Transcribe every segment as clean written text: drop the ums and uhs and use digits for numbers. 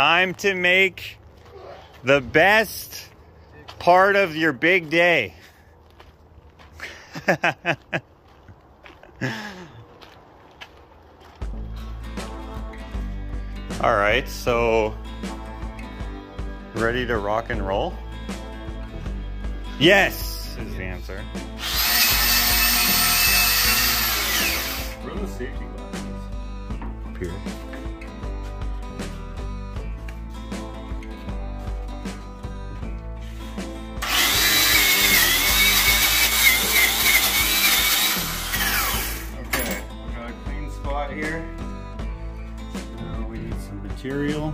Time to make the best part of your big day. All right, so ready to rock and roll? Yes, is the answer. Where are the safety glasses? Up here. Okay, got a clean spot here. Now we need some material.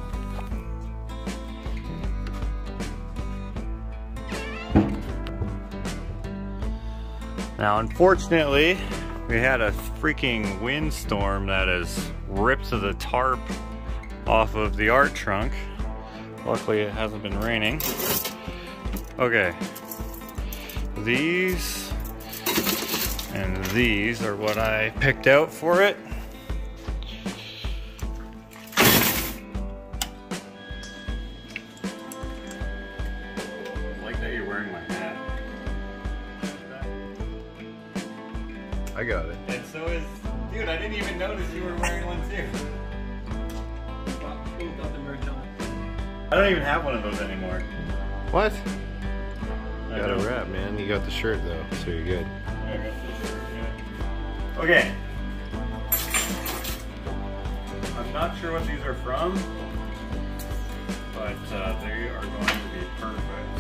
Now, unfortunately, we had a freaking windstorm that has ripped the tarp off of the art trunk. Luckily, it hasn't been raining. Okay, these and these are what I picked out for it. I like that you're wearing my hat. I got it. And so is, dude, I didn't even notice you were wearing one too. I don't even have one of those anymore. What? I Got a don't. wrap, man. You got the shirt though, so you're good. I got this shirt, yeah. Okay. I'm not sure what these are from, but they are going to be perfect.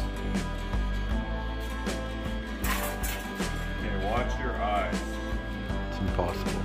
Okay, watch your eyes. It's impossible.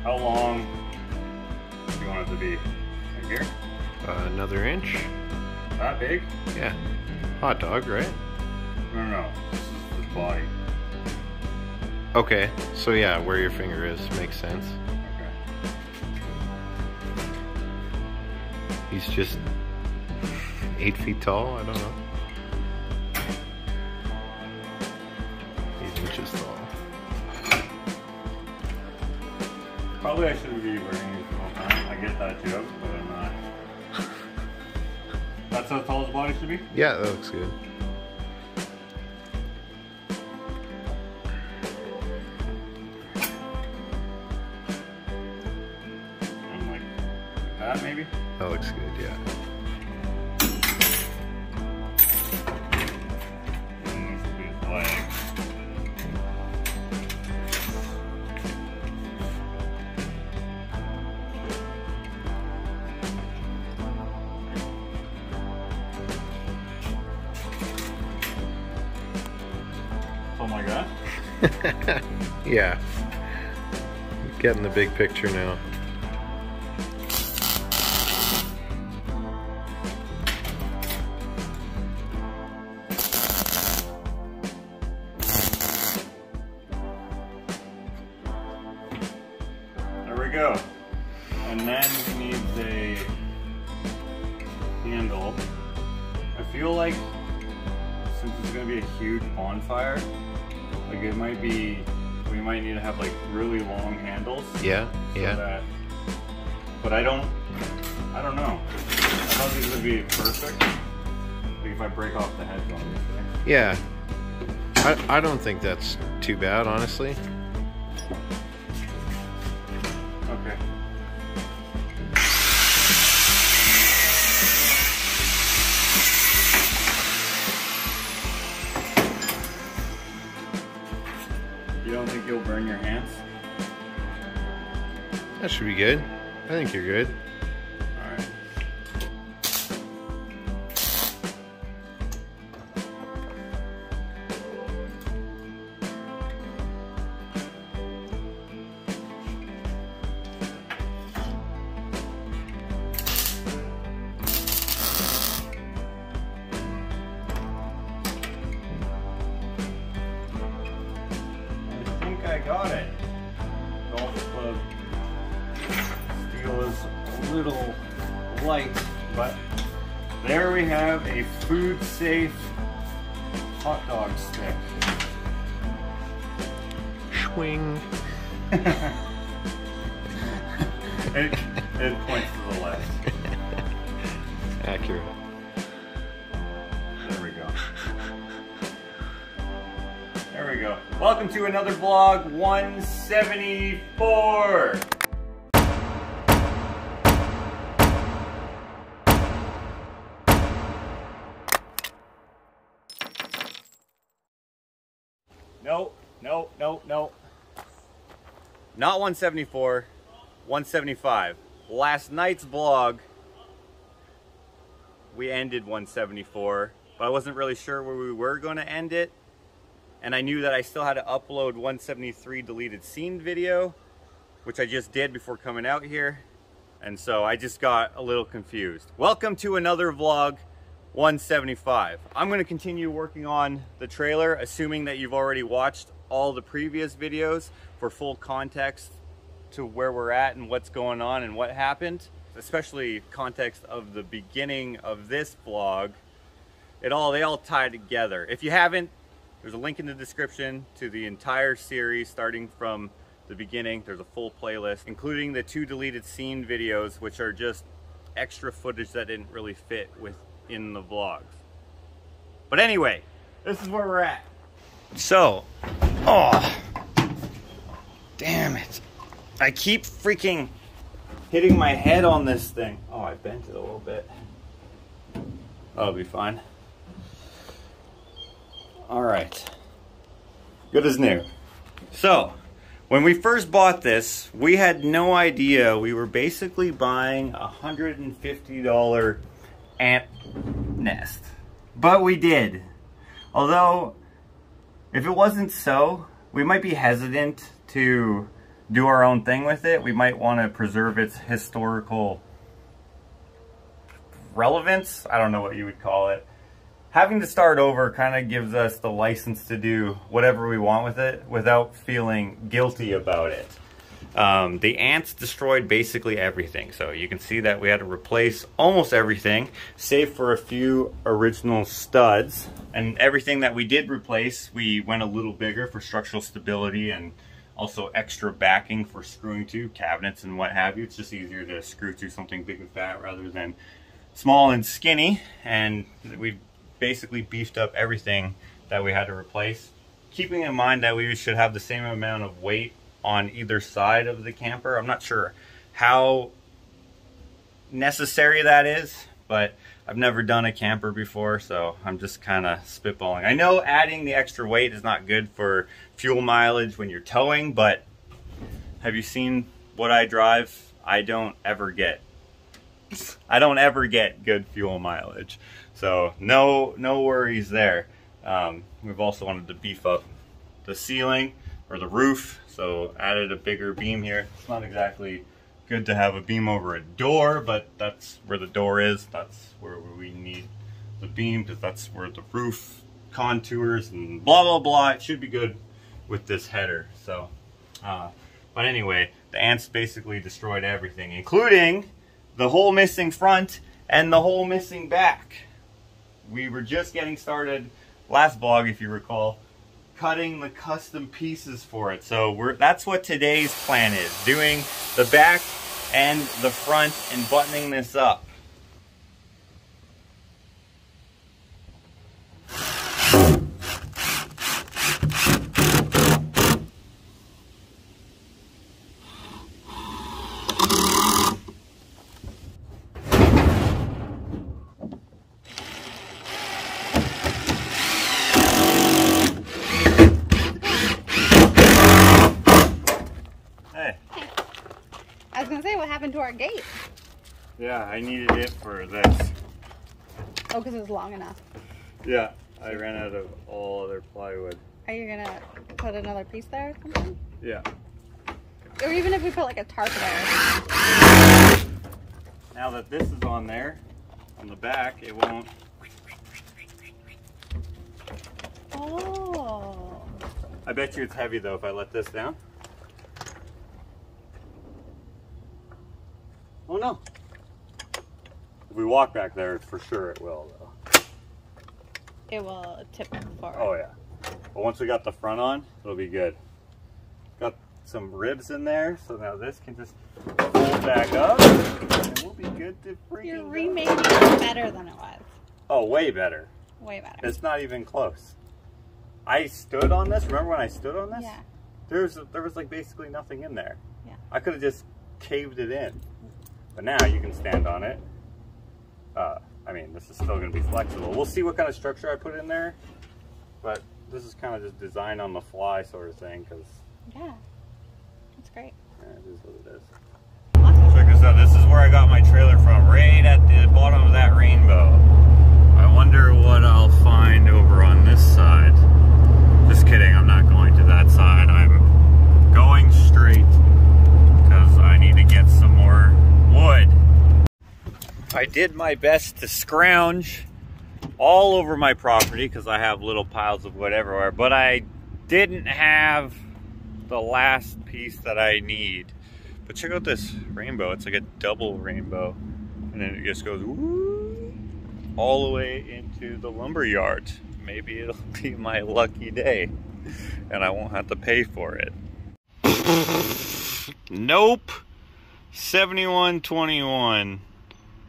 How long do you want it to be? Right here? Another inch? That big? Yeah. Hot dog, right? No. This is the body. Okay, so yeah, where your finger is makes sense. Okay. He's just 8 feet tall, I don't know. 8 inches tall. Probably I shouldn't be wearing these all the time. I get that joke, but I'm not. That's how tall his body should be? Yeah, that looks good. I'm like that maybe? That looks good, yeah. And this will be his leg. Something like that? Yeah. Getting the big picture now. There we go. And then he needs a handle. I feel like since it's gonna be a huge bonfire, like it might be, we might need to have like really long handles. Yeah, So yeah. that, but I don't know. I thought these would be perfect. Like if I break off the heads on these things. Yeah. I don't think that's too bad, honestly. Okay. You don't think you'll burn your hands? That should be good. I think you're good. Alright. I got it. Golf club steel is a little light, but there we have a food safe hot dog stick. Swing. It points to the left. Accurate. There we go. There we go. Welcome to another vlog 174. No. Not 174, 175. Last night's vlog, we ended 174, but I wasn't really sure where we were going to end it. And I knew that I still had to upload 173 deleted scene video, which I just did before coming out here. And so I just got a little confused. Welcome to another vlog 175. I'm going to continue working on the trailer, assuming that you've already watched all the previous videos for full context to where we're at and what's going on and what happened, especially context of the beginning of this vlog. They all tie together. If you haven't, there's a link in the description to the entire series starting from the beginning. There's a full playlist, including the 2 deleted scene videos, which are just extra footage that didn't really fit within the vlogs. But anyway, this is where we're at. So, oh, damn it. I keep freaking hitting my head on this thing. Oh, I bent it a little bit. That'll be fine. All right. Good as new. So, when we first bought this, we had no idea we were basically buying a $150 ant nest. But we did. Although, if it wasn't so, we might be hesitant to do our own thing with it. We might want to preserve its historical relevance. I don't know what you would call it. Having to start over kind of gives us the license to do whatever we want with it without feeling guilty about it. The ants destroyed basically everything. So you can see that we had to replace almost everything, save for a few original studs. And everything that we did replace, we went a little bigger for structural stability and also extra backing for screwing to cabinets and what have you. It's just easier to screw to something big and fat rather than small and skinny. And we basically beefed up everything that we had to replace, keeping in mind that we should have the same amount of weight on either side of the camper. I'm not sure how necessary that is, but I've never done a camper before, so I'm just kind of spitballing. I know adding the extra weight is not good for fuel mileage when you're towing, but have you seen what I drive? I don't ever get good fuel mileage. So no worries there. We've also wanted to beef up the ceiling or the roof, so added a bigger beam here. It's not exactly good to have a beam over a door, but that's where the door is. That's where we need the beam, because that's where the roof contours and blah blah blah. It should be good with this header. So but anyway, the ants basically destroyed everything, including the whole missing front and the whole missing back. We were just getting started last vlog, if you recall, cutting the custom pieces for it. So that's what today's plan is, doing the back and the front and buttoning this up. I was gonna say, what happened to our gate? Yeah, I needed it for this. Oh, because it was long enough. Yeah, I ran out of all other plywood. Are you gonna put another piece there or something? Yeah. Or even if we put like a tarp there. Now that this is on there, on the back, it won't. Oh. I bet you it's heavy though if I let this down. Oh no. If we walk back there, for sure it will though. It will tip forward. Oh yeah. But once we got the front on, it'll be good. Got some ribs in there, so now this can just fold back up and we'll be good to freaking You're go. remaking it better than it was. Oh, way better. Way better. It's not even close. I stood on this. Remember when I stood on this? Yeah. There was like basically nothing in there. Yeah. I could have just caved it in. But now you can stand on it. I mean, this is still going to be flexible. We'll see what kind of structure I put in there. But this is kind of just designed on the fly sort of thing. Cause, Yeah. That's great. yeah, it is what it is. Awesome. Check this out. This is where I got my trailer from. Right at the bottom of that rainbow. I wonder what I'll find over on this side. Just kidding, I'm not going to that side. I'm going straight because I need to get some more wood. I did my best to scrounge all over my property because I have little piles of wood everywhere, but I didn't have the last piece that I need. But check out this rainbow. It's like a double rainbow. And then it just goes woo, all the way into the lumber yard. Maybe it'll be my lucky day and I won't have to pay for it. Nope. $71.21.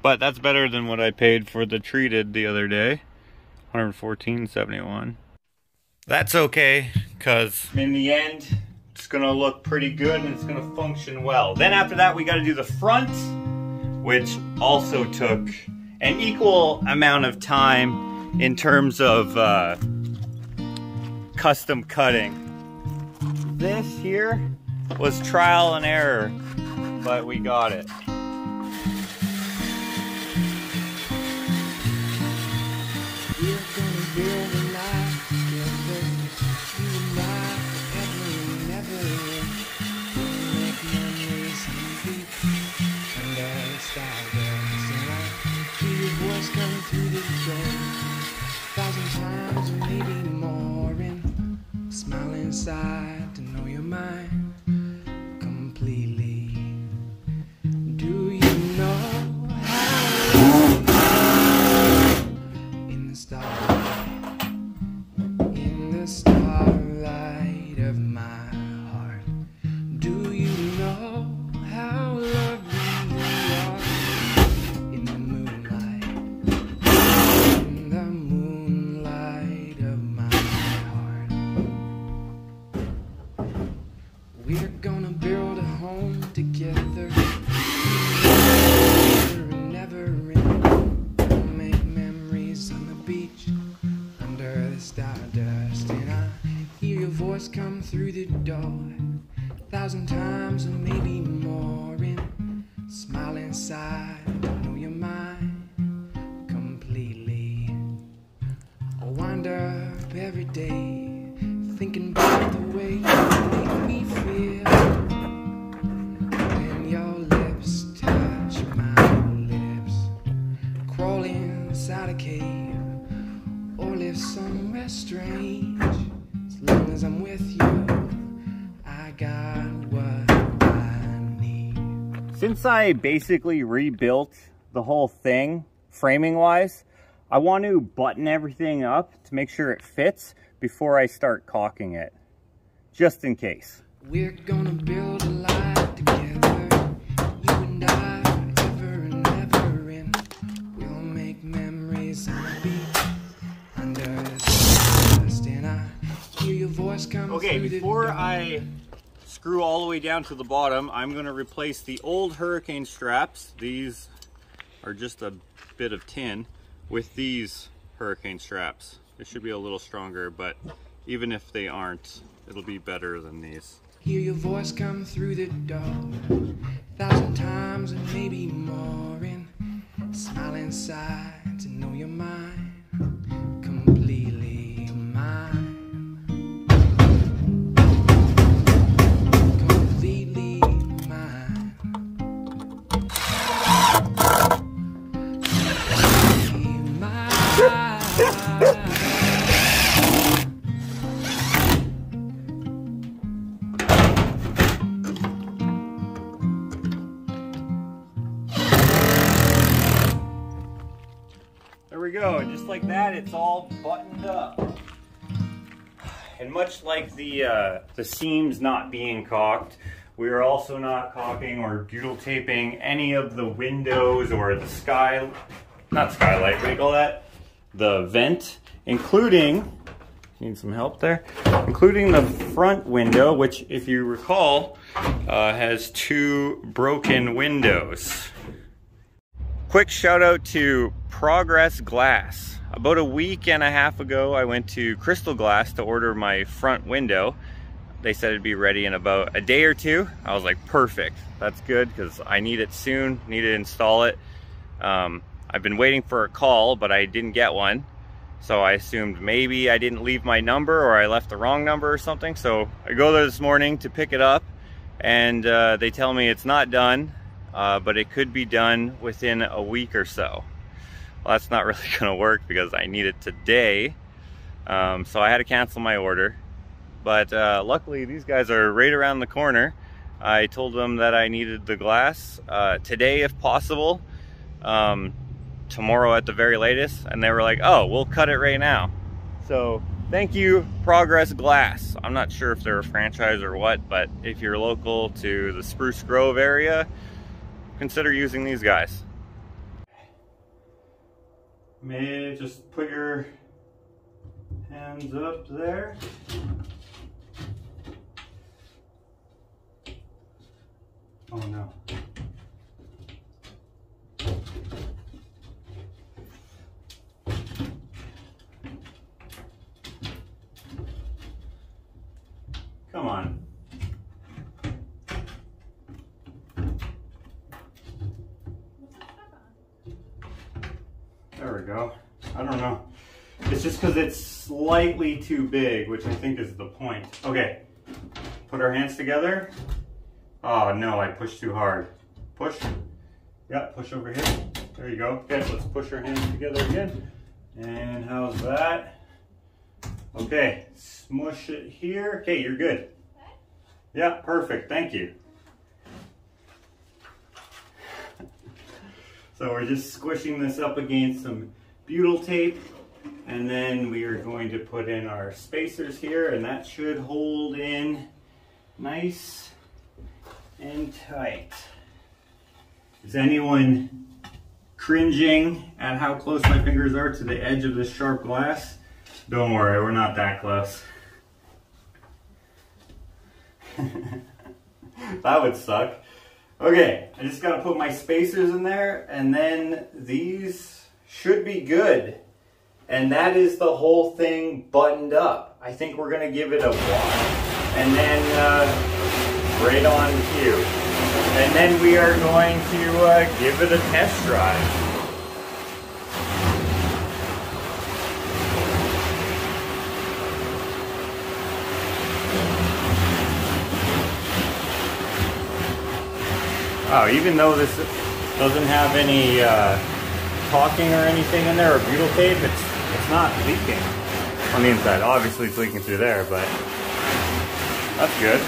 But that's better than what I paid for the treated the other day. $114.71. That's okay, because in the end, it's gonna look pretty good and it's gonna function well. Then after that, we gotta do the front, which also took an equal amount of time in terms of custom cutting. This here was trial and error, but we got it. Inside to know your mind completely. Do you know how in the starlight of my heart? Do you know how lovely you are in the moonlight of my heart? We're gonna build a home together, never end. We'll make memories on the beach, under the stardust. And I hear your voice come through the door 1,000 times and maybe more. And smile inside to know your mind completely. I wind up every day thinking about the way you make me feel when your lips touch my lips. Crawl inside a cave or live somewhere strange. As long as I'm with you, I got what I need. Since I basically rebuilt the whole thing, framing-wise, I want to button everything up to make sure it fits before I start caulking it, just in case. We're gonna build a life together, you and I, ever and ever, and we'll make memories on the beach, under the stars. And I hear your voice come Okay, through before the door. I screw all the way down to the bottom, I'm gonna replace the old hurricane straps. These are just a bit of tin with these hurricane straps. They should be a little stronger, but even if they aren't, it'll be better than these. Hear your voice come through the door 1,000 times and maybe more. And smile inside to know your mind completely mine. Completely mine. Completely mine. we go. And just like that, it's all buttoned up. And much like the seams not being caulked, we are also not caulking or butyl taping any of the windows or the not skylight, what do you call that? The vent, including, need some help there? Including the front window, which if you recall, has 2 broken windows. Quick shout out to Progress Glass. About a week and a half ago, I went to Crystal Glass to order my front window. They said it'd be ready in about a day or 2. I was like, perfect, that's good, because I need it soon, need to install it. I've been waiting for a call, but I didn't get one. So I assumed maybe I didn't leave my number or I left the wrong number or something. So I go there this morning to pick it up, and they tell me it's not done, but it could be done within a week or so. Well, that's not really gonna work because I need it today. So I had to cancel my order. But luckily these guys are right around the corner. I told them that I needed the glass today if possible, tomorrow at the very latest, and they were like, oh, we'll cut it right now. So thank you, Progress Glass. I'm not sure if they're a franchise or what, but if you're local to the Spruce Grove area, consider using these guys. May just put your hands up there. Oh no. Come on. There we go. I don't know. It's just because it's slightly too big, which I think is the point. Okay, put our hands together. Oh no, I pushed too hard. Push. Yeah, push over here. There you go. Okay, let's push our hands together again. And how's that? Okay, smush it here. Okay, you're good. Yeah, perfect. Thank you. So we're just squishing this up against some butyl tape, and then we are going to put in our spacers here, and that should hold in nice and tight. Is anyone cringing at how close my fingers are to the edge of this sharp glass? Don't worry, we're not that close. That would suck. Okay, I just gotta put my spacers in there, and then these should be good. And that is the whole thing buttoned up. I think we're gonna give it a wash, and then right on cue. And then we are going to give it a test drive. Oh, even though this doesn't have any caulking or anything in there or butyl tape, it's not leaking on the inside. Obviously it's leaking through there, but that's good.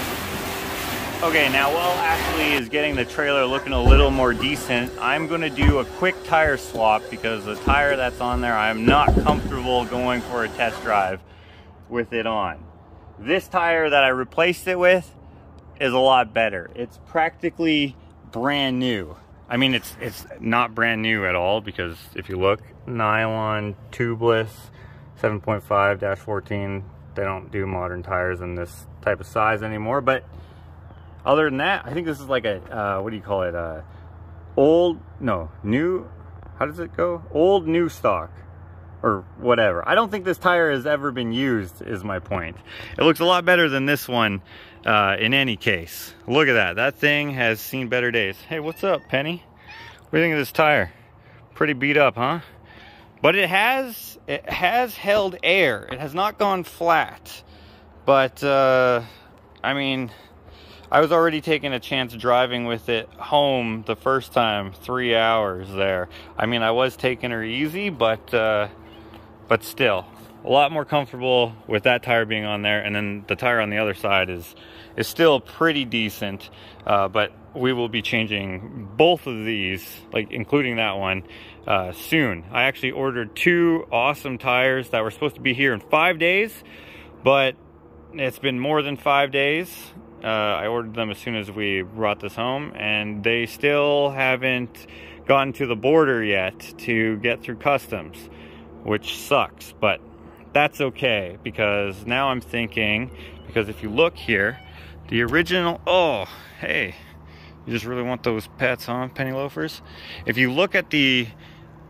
Okay, now while Ashley is getting the trailer looking a little more decent, I'm going to do a quick tire swap because the tire that's on there, I'm not comfortable going for a test drive with it on. This tire that I replaced it with is a lot better. It's practically brand new. I mean, it's not brand new at all, because if you look, nylon tubeless 7.5-14, they don't do modern tires in this type of size anymore. But other than that, I think this is like a what do you call it, new, how does it go, old new stock or whatever. I don't think this tire has ever been used, is my point. It looks a lot better than this one. In any case, look at that. That thing has seen better days. Hey, what's up, Penny? What do you think of this tire? Pretty beat up, huh? But it has held air. It has not gone flat. But I mean, I was already taking a chance driving with it home the first time, 3 hours there. I mean, I was taking her easy, but still a lot more comfortable with that tire being on there. And then the tire on the other side is still pretty decent, but we will be changing both of these, like including that one, soon. I actually ordered 2 awesome tires that were supposed to be here in 5 days, but it's been more than 5 days. I ordered them as soon as we brought this home, and they still haven't gotten to the border yet to get through customs, which sucks, but that's okay, because now I'm thinking, because if you look here, the original, oh, hey, you just really want those pets, huh, penny loafers? If you look at the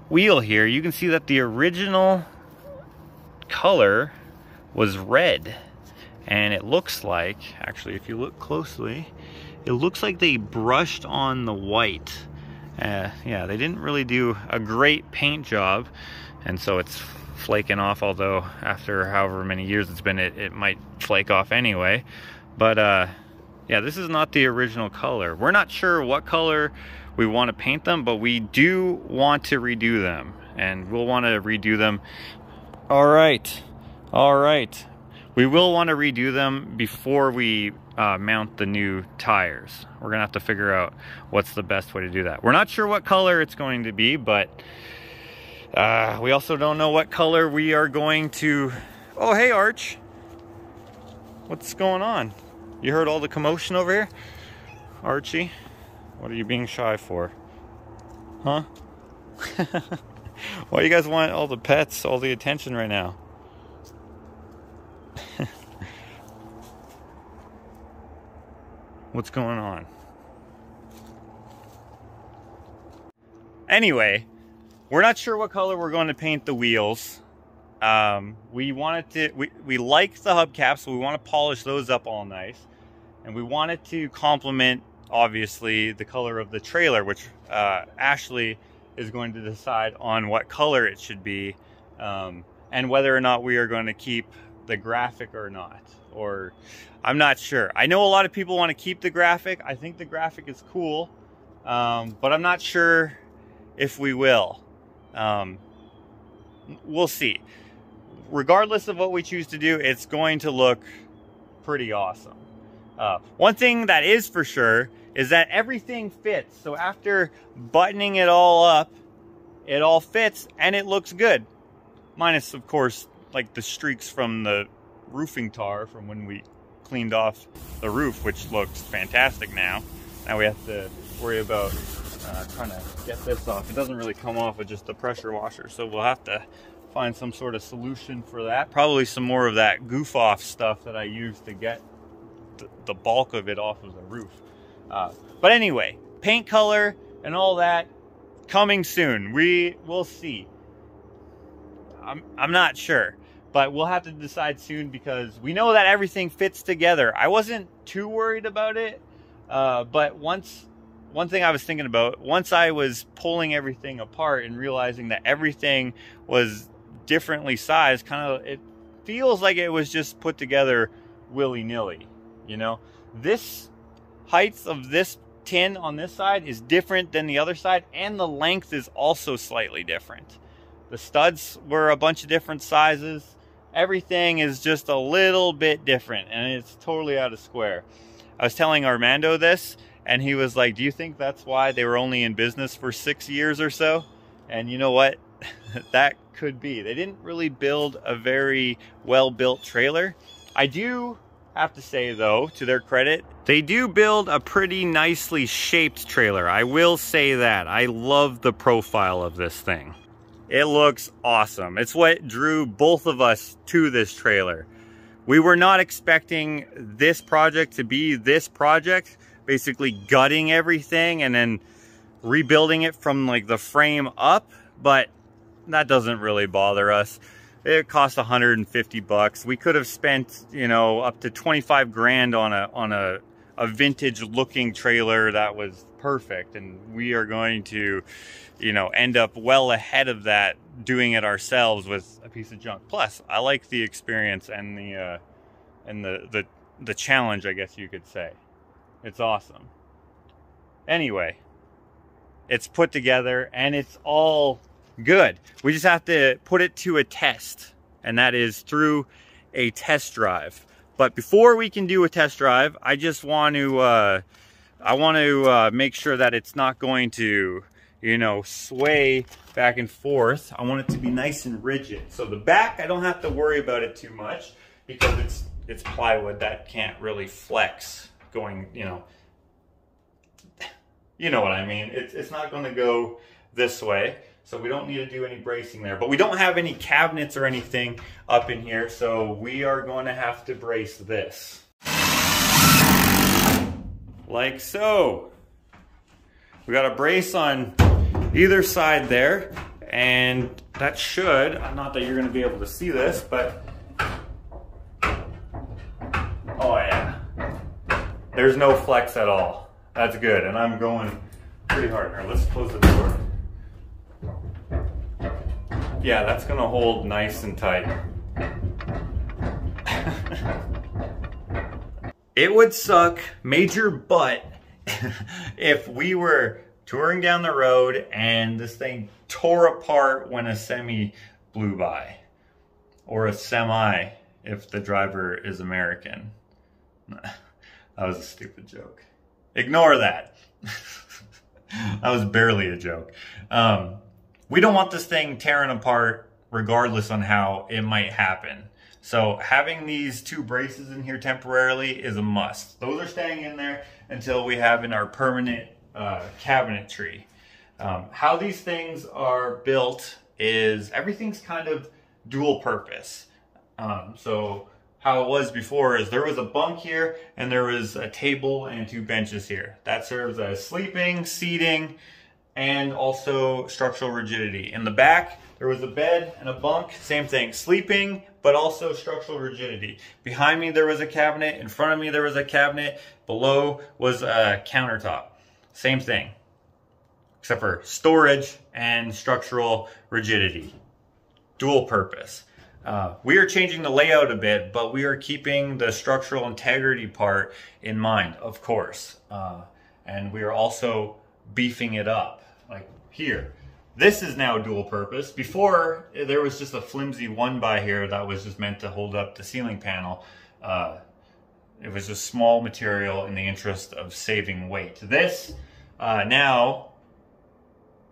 wheel here, you can see that the original color was red. And it looks like, actually, if you look closely, it looks like they brushed on the white. Yeah, they didn't really do a great paint job, and so it's flaking off, although after however many years it's been, it might flake off anyway. But yeah, this is not the original color. We're not sure what color we want to paint them, but we do want to redo them, and we'll want to redo them. All right. We will want to redo them before we mount the new tires. We're gonna have to figure out what's the best way to do that. We're not sure what color it's going to be, but we also don't know what color we are going to... Oh, hey, Arch. What's going on? You heard all the commotion over here? Archie, what are you being shy for? Huh? Why do you guys want all the pets, all the attention right now? What's going on? Anyway, we're not sure what color we're going to paint the wheels. We wanted to, we like the hubcaps, so we want to polish those up all nice. And we wanted to complement, obviously, the color of the trailer, which Ashley is going to decide on what color it should be, and whether or not we are going to keep the graphic or not. Or I'm not sure. I know a lot of people want to keep the graphic. I think the graphic is cool, but I'm not sure if we will. We'll see. Regardless of what we choose to do, it's going to look pretty awesome. One thing that is for sure is that everything fits. So after buttoning it all up, it all fits and it looks good. Minus, of course, like the streaks from the roofing tar from when we cleaned off the roof, which looks fantastic now. Now we have to worry about trying to get this off. It doesn't really come off with just the pressure washer, so we'll have to find some sort of solution for that. Probably some more of that goof off stuff that I used to get the bulk of it off of the roof. But anyway, paint color and all that coming soon. We will see. I'm not sure, but we'll have to decide soon, because we know that everything fits together. I wasn't too worried about it, but one thing I was thinking about, once I was pulling everything apart and realizing that everything was differently sized, it feels like it was just put together willy-nilly, you know? This height of this tin on this side is different than the other side, and the length is also slightly different. The studs were a bunch of different sizes. Everything is just a little bit different, and it's totally out of square. I was telling Armando this, and he was like, do you think that's why they were only in business for 6 years or so? And you know what? That could be. They didn't really build a very well-built trailer. I do have to say, though, to their credit, they do build a pretty nicely shaped trailer. I will say that. I love the profile of this thing. It looks awesome. It's what drew both of us to this trailer. We were not expecting this project to be this project, basically gutting everything and then rebuilding it from like the frame up, but that doesn't really bother us. It cost 150 bucks. We could have spent, you know, up to 25 grand on a vintage looking trailer that was perfect, and we are going to, you know, end up well ahead of that doing it ourselves with a piece of junk. Plus, I like the experience and the challenge, I guess you could say. It's awesome. Anyway, it's put together and it's all good. We just have to put it to a test, and that is through a test drive. But before we can do a test drive, I just want to I want to make sure that it's not going to, you know, sway back and forth. I want it to be nice and rigid. So the back, I don't have to worry about it too much because it's plywood that can't really flex going, you know what I mean. It's not going to go this way. So we don't need to do any bracing there. But we don't have any cabinets or anything up in here. So we are going to have to brace this. Like so. We got a brace on either side there. And that should, not that you're going to be able to see this, but... oh yeah. There's no flex at all. That's good. And I'm going pretty hard. All right, let's close the door. Yeah, that's gonna hold nice and tight. It would suck major butt if we were touring down the road and this thing tore apart when a semi blew by. Or a semi if the driver is American. That was a stupid joke. Ignore that. That was barely a joke. We don't want this thing tearing apart regardless on how it might happen. So having these two braces in here temporarily is a must. Those are staying in there until we have in our permanent cabinetry. How these things are built is everything's kind of dual purpose. So how it was before is there was a bunk here and there was a table and two benches here. That serves as sleeping, seating, and also structural rigidity. In the back, there was a bed and a bunk, same thing, sleeping, but also structural rigidity. Behind me, there was a cabinet. In front of me, there was a cabinet. Below was a countertop. Same thing, except for storage and structural rigidity. Dual purpose. We are changing the layout a bit, but we are keeping the structural integrity part in mind, of course. And we are also beefing it up. Like here, this is now dual purpose. Before, there was just a flimsy one by here that was just meant to hold up the ceiling panel. It was just small material in the interest of saving weight. This now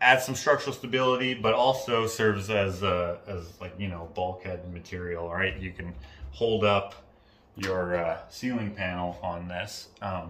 adds some structural stability, but also serves as like, you know, bulkhead material. All right, you can hold up your ceiling panel on this,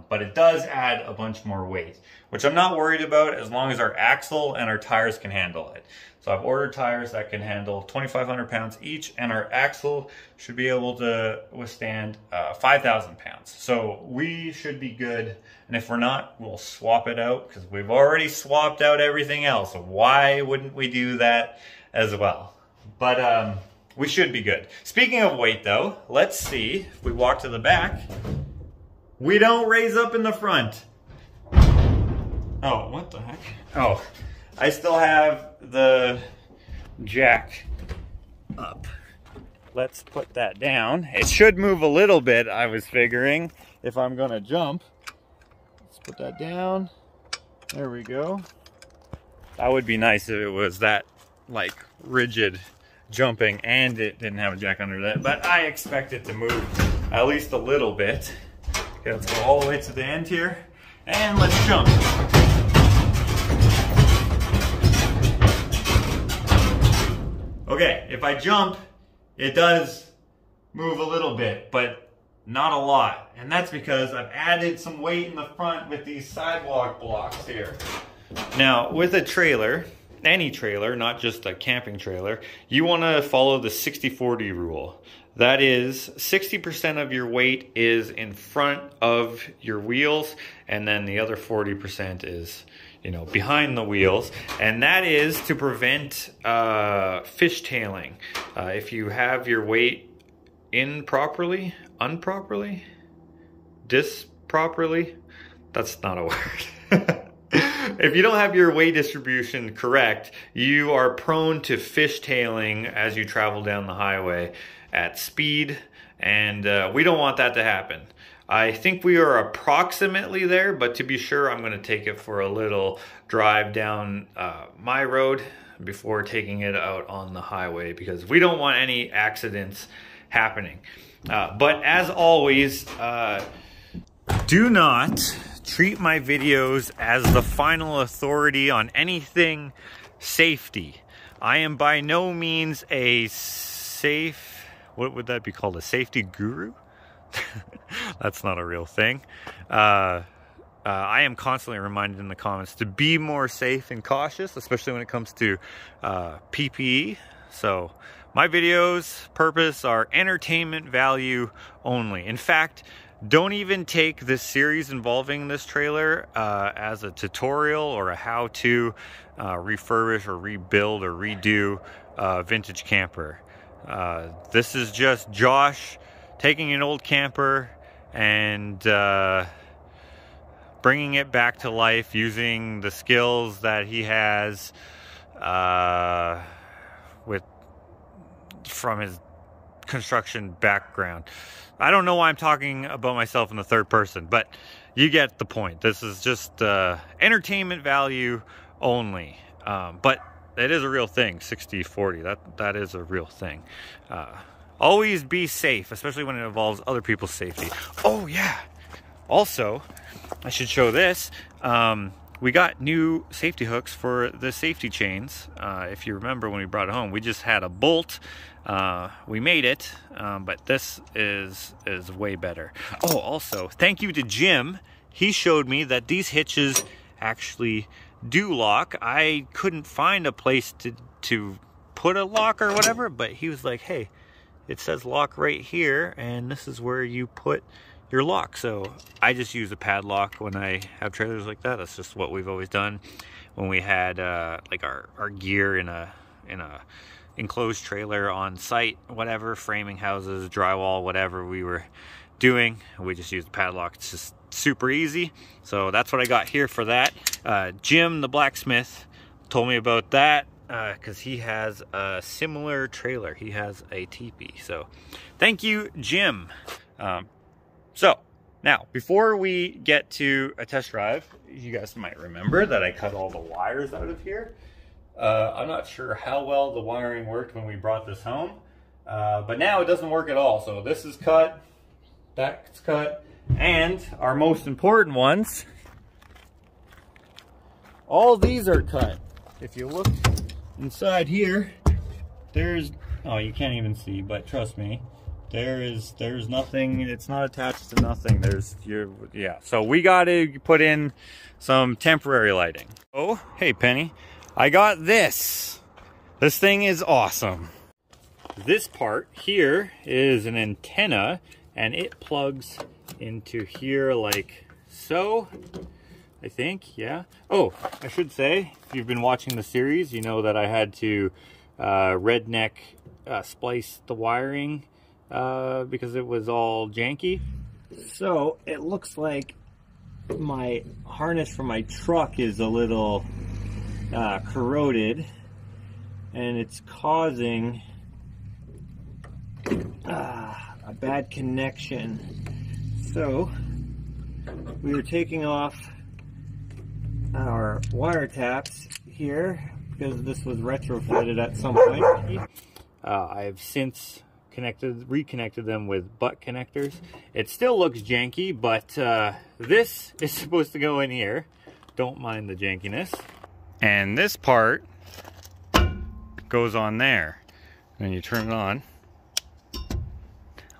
but it does add a bunch more weight, which I'm not worried about as long as our axle and our tires can handle it. So I've ordered tires that can handle 2,500 pounds each, and our axle should be able to withstand 5,000 pounds. So we should be good, and if we're not, we'll swap it out because we've already swapped out everything else. So why wouldn't we do that as well? But we should be good. Speaking of weight though, let's see if we walk to the back. We don't raise up in the front. Oh, what the heck? Oh, I still have the jack up. Let's put that down. It should move a little bit, I was figuring, if I'm gonna jump. Let's put that down. There we go. That would be nice if it was that, like, rigid jumping and it didn't have a jack under that, but I expect it to move at least a little bit. Okay, let's go all the way to the end here and let's jump. Okay, if I jump, it does move a little bit, but not a lot. And that's because I've added some weight in the front with these sidewalk blocks here. Now, with a trailer, any trailer, not just a camping trailer, you want to follow the 60-40 rule. That is, 60% of your weight is in front of your wheels, and then the other 40% is, you know, behind the wheels. And that is to prevent fishtailing. If you have your weight improperly, improperly, disproperly, that's not a word. If you don't have your weight distribution correct, you are prone to fishtailing as you travel down the highway at speed, and we don't want that to happen. I think we are approximately there, but to be sure, I'm going to take it for a little drive down my road before taking it out on the highway, because we don't want any accidents happening. But as always, do not treat my videos as the final authority on anything safety. I am by no means a what would that be called? A safety guru? That's not a real thing. I am constantly reminded in the comments to be more safe and cautious, especially when it comes to PPE. So my videos' purpose are entertainment value only. In fact, don't even take this series involving this trailer as a tutorial or a how-to refurbish or rebuild or redo a vintage camper. This is just Josh taking an old camper and bringing it back to life using the skills that he has from his construction background. I don't know why I'm talking about myself in the third person, but you get the point. This is just entertainment value only. But it is a real thing, 60-40. That is a real thing. Always be safe, especially when it involves other people's safety. Oh yeah. Also, I should show this. We got new safety hooks for the safety chains. If you remember when we brought it home, we just had a bolt. We made it, but this is way better. Oh, also, thank you to Jim. He showed me that these hitches actually do lock. I couldn't find a place to put a lock or whatever, but he was like, hey, it says lock right here, and this is where you put your lock. So I just use a padlock when I have trailers like that. That's just what we've always done when we had like our gear in a enclosed trailer on site, whatever, framing houses, drywall, whatever we were doing. We just used the padlock. It's just super easy. So that's what I got here for that. Jim the blacksmith told me about that because he has a similar trailer. He has a TeePee. So thank you, Jim. So now, before we get to a test drive, you guys might remember that I cut all the wires out of here. I'm not sure how well the wiring worked when we brought this home, but now it doesn't work at all. So this is cut, that's cut, and our most important ones, all these are cut. If you look inside here, there's, oh, you can't even see, but trust me, there's nothing. It's not attached to nothing. Yeah. So we got to put in some temporary lighting. Oh, hey Penny, I got this. This thing is awesome. This part here is an antenna, and it plugs into here like so, I think. Yeah. Oh, I should say, if you've been watching the series, you know that I had to redneck splice the wiring because it was all janky. So it looks like my harness for my truck is a little corroded, and it's causing a bad connection. So we were taking off our wire taps here because this was retrofitted at some point. I have since reconnected them with butt connectors. It still looks janky, but this is supposed to go in here. Don't mind the jankiness. And this part goes on there. And you turn it on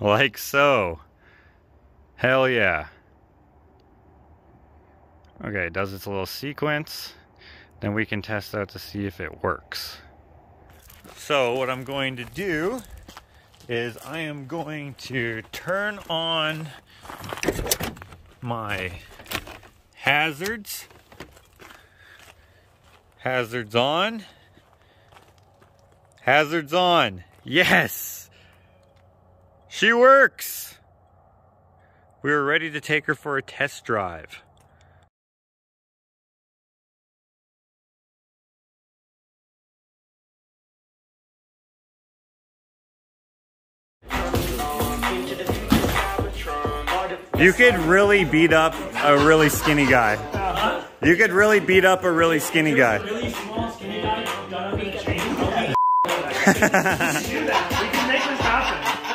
like so. Hell yeah. Okay, it does its little sequence. Then we can test out to see if it works. So what I'm going to do is I am going to turn on my hazards. Hazards on. Hazards on. Yes! She works! We are ready to take her for a test drive. You could really beat up a really skinny guy. You could really beat up a really skinny guy. Really small, skinny guy, got up in the chain. We can do that. We can make this happen.